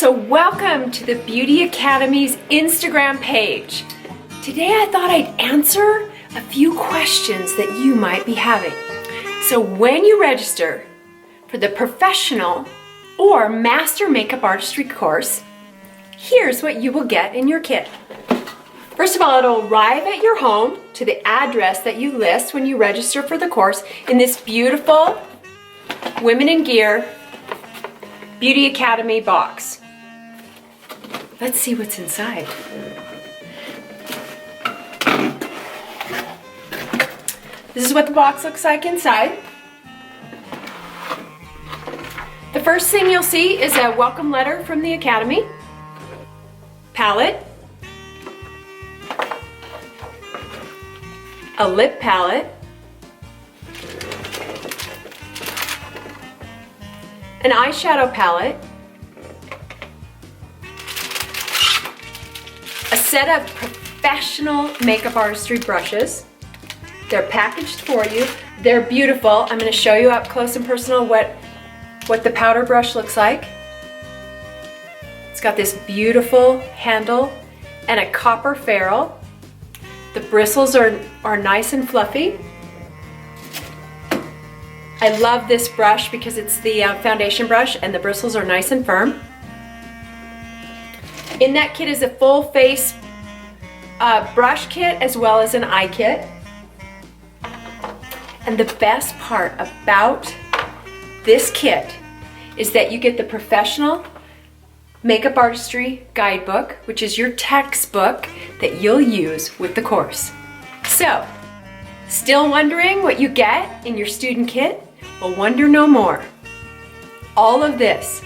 So welcome to the Beauty Academy's Instagram page. Today I thought I'd answer a few questions that you might be having. So when you register for the Professional or Master Makeup Artistry course, here's what you will get in your kit. First of all, it'll arrive at your home to the address that you list when you register for the course in this beautiful Women in Gear Beauty Academy box. Let's see what's inside. This is what the box looks like inside. The first thing you'll see is a welcome letter from the Academy, palette, a lip palette, an eyeshadow palette, a set of professional makeup artistry brushes. They're packaged for you. They're beautiful. I'm going to show you up close and personal what the powder brush looks like. It's got this beautiful handle and a copper ferrule. The bristles are nice and fluffy. I love this brush because it's the foundation brush and the bristles are nice and firm. In that kit is a full face brush kit as well as an eye kit. And the best part about this kit is that you get the Professional Makeup Artistry Guidebook, which is your textbook that you'll use with the course. So, still wondering what you get in your student kit? Well, wonder no more. All of this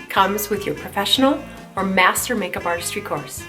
comes with your Professional or Master Makeup Artistry course.